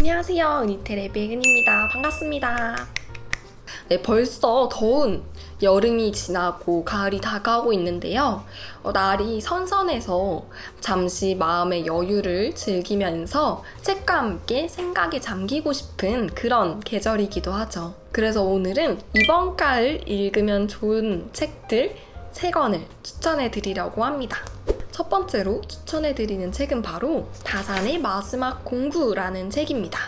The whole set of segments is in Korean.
안녕하세요. 은이텔의 배은입니다. 반갑습니다. 네, 벌써 더운 여름이 지나고 가을이 다가오고 있는데요. 날이 선선해서 잠시 마음의 여유를 즐기면서 책과 함께 생각에 잠기고 싶은 그런 계절이기도 하죠. 그래서 오늘은 이번 가을 읽으면 좋은 책들 3권을 추천해 드리려고 합니다. 첫 번째로 추천해드리는 책은 바로 다산의 마지막 공부라는 책입니다.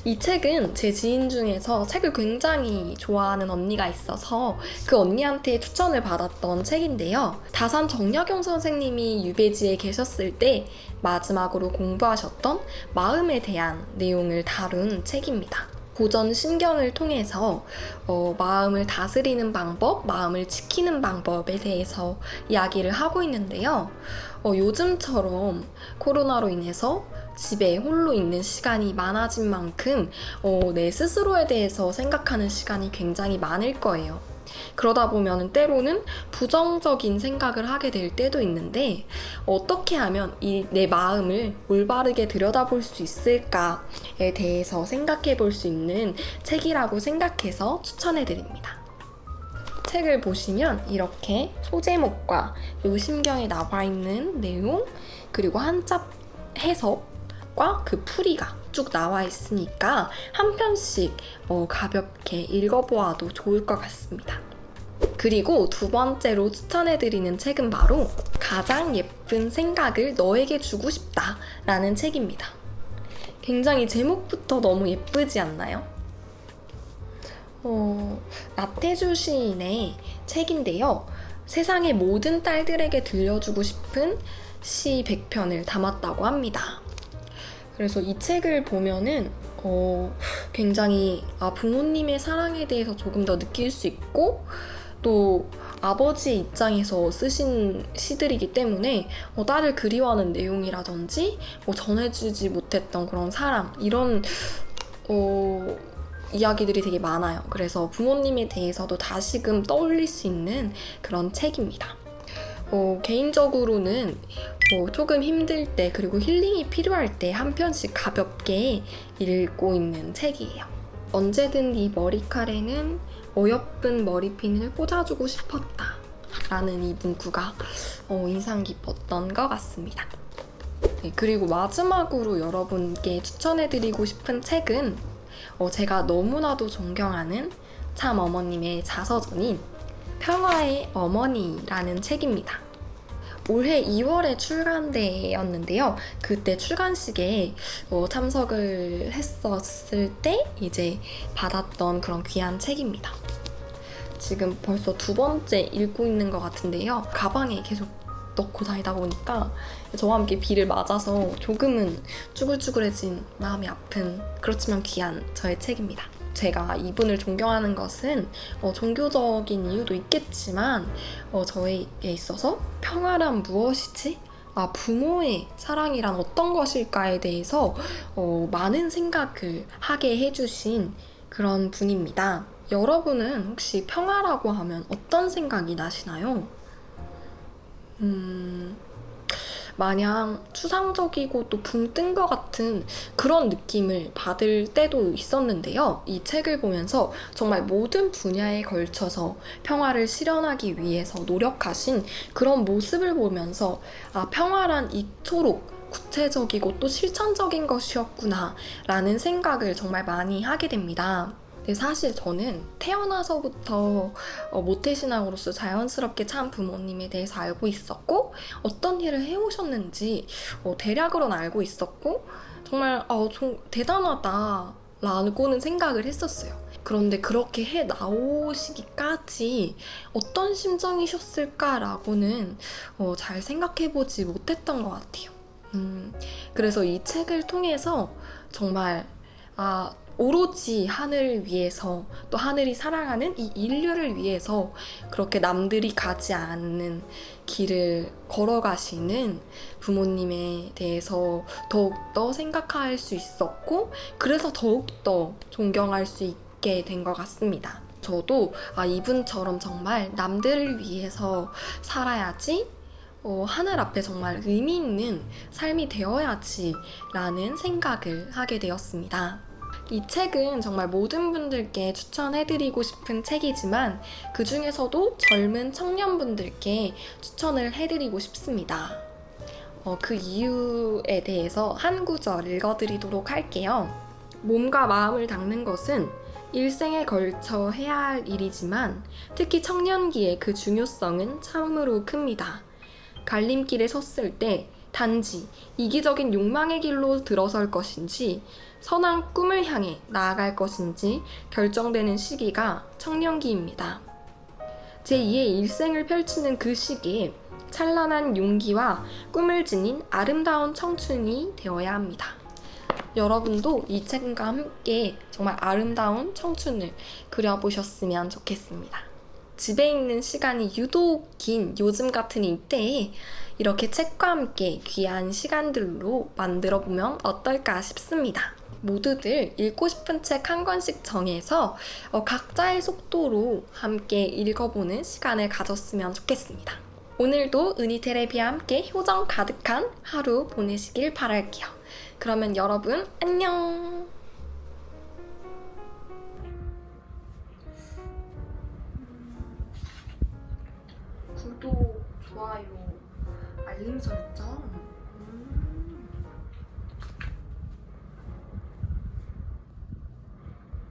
이 책은 제 지인 중에서 책을 굉장히 좋아하는 언니가 있어서 그 언니한테 추천을 받았던 책인데요. 다산 정약용 선생님이 유배지에 계셨을 때 마지막으로 공부하셨던 마음에 대한 내용을 다룬 책입니다. 고전 신경을 통해서 마음을 다스리는 방법, 마음을 지키는 방법에 대해서 이야기를 하고 있는데요. 요즘처럼 코로나로 인해서 집에 홀로 있는 시간이 많아진 만큼 내 스스로에 대해서 생각하는 시간이 굉장히 많을 거예요. 그러다 보면 때로는 부정적인 생각을 하게 될 때도 있는데 어떻게 하면 내 마음을 올바르게 들여다볼 수 있을까에 대해서 생각해 볼 수 있는 책이라고 생각해서 추천해 드립니다. 책을 보시면 이렇게 소제목과 요심경에 나와 있는 내용 그리고 한자 해석과 그 풀이가 쭉 나와 있으니까 한 편씩 가볍게 읽어보아도 좋을 것 같습니다. 그리고 두 번째로 추천해드리는 책은 바로 가장 예쁜 생각을 너에게 주고 싶다 라는 책입니다. 굉장히 제목부터 너무 예쁘지 않나요? 나태주 시인의 책인데요. 세상의 모든 딸들에게 들려주고 싶은 시 100편을 담았다고 합니다. 그래서 이 책을 보면은 굉장히 부모님의 사랑에 대해서 조금 더 느낄 수 있고 또 아버지의 입장에서 쓰신 시들이기 때문에 딸을 그리워하는 내용이라든지 전해주지 못했던 그런 사랑 이런 이야기들이 되게 많아요. 그래서 부모님에 대해서도 다시금 떠올릴 수 있는 그런 책입니다. 개인적으로는 조금 힘들 때 그리고 힐링이 필요할 때 한 편씩 가볍게 읽고 있는 책이에요. 언제든 네 머리칼에는 어여쁜 머리핀을 꽂아주고 싶었다 라는 이 문구가 인상 깊었던 것 같습니다. 네, 그리고 마지막으로 여러분께 추천해드리고 싶은 책은 제가 너무나도 존경하는 참 어머님의 자서전인 평화의 어머니라는 책입니다. 올해 2월에 출간되었는데요. 그때 출간식에 참석을 했었을 때 이제 받았던 그런 귀한 책입니다. 지금 벌써 2번째 읽고 있는 것 같은데요. 가방에 계속 넣고 다니다 보니까 저와 함께 비를 맞아서 조금은 쭈글쭈글해진 마음이 아픈 그렇지만 귀한 저의 책입니다. 제가 이분을 존경하는 것은 종교적인 이유도 있겠지만 저에게 있어서 평화란 무엇이지? 부모의 사랑이란 어떤 것일까에 대해서 많은 생각을 하게 해주신 그런 분입니다. 여러분은 혹시 평화라고 하면 어떤 생각이 나시나요? 마냥 추상적이고 또 붕 뜬 것 같은 그런 느낌을 받을 때도 있었는데요. 이 책을 보면서 정말 모든 분야에 걸쳐서 평화를 실현하기 위해서 노력하신 그런 모습을 보면서 평화란 이토록 구체적이고 또 실천적인 것이었구나 라는 생각을 정말 많이 하게 됩니다. 사실 저는 태어나서부터 모태신앙으로서 자연스럽게 참 부모님에 대해서 알고 있었고 어떤 일을 해오셨는지 대략으로는 알고 있었고 정말 좀 대단하다 라고는 생각을 했었어요. 그런데 그렇게 해 나오시기까지 어떤 심정이셨을까라고는 잘 생각해보지 못했던 것 같아요. 그래서 이 책을 통해서 정말 오로지 하늘을 위해서 또 하늘이 사랑하는 이 인류를 위해서 그렇게 남들이 가지 않는 길을 걸어가시는 부모님에 대해서 더욱더 생각할 수 있었고 그래서 더욱더 존경할 수 있게 된 것 같습니다. 저도 이분처럼 정말 남들을 위해서 살아야지 하늘 앞에 정말 의미 있는 삶이 되어야지 라는 생각을 하게 되었습니다. 이 책은 정말 모든 분들께 추천해드리고 싶은 책이지만 그 중에서도 젊은 청년분들께 추천을 해드리고 싶습니다. 그 이유에 대해서 한 구절 읽어드리도록 할게요. 몸과 마음을 닦는 것은 일생에 걸쳐 해야 할 일이지만 특히 청년기의 그 중요성은 참으로 큽니다. 갈림길에 섰을 때 단지 이기적인 욕망의 길로 들어설 것인지 선한 꿈을 향해 나아갈 것인지 결정되는 시기가 청년기입니다. 제2의 일생을 펼치는 그 시기에 찬란한 용기와 꿈을 지닌 아름다운 청춘이 되어야 합니다. 여러분도 이 책과 함께 정말 아름다운 청춘을 그려보셨으면 좋겠습니다. 집에 있는 시간이 유독 긴 요즘 같은 이때에 이렇게 책과 함께 귀한 시간들로 만들어보면 어떨까 싶습니다. 모두들 읽고 싶은 책 한 권씩 정해서 각자의 속도로 함께 읽어보는 시간을 가졌으면 좋겠습니다. 오늘도 은희테레비와 함께 효정 가득한 하루 보내시길 바랄게요. 그러면 여러분 안녕! 구독, 좋아요, 알림 설정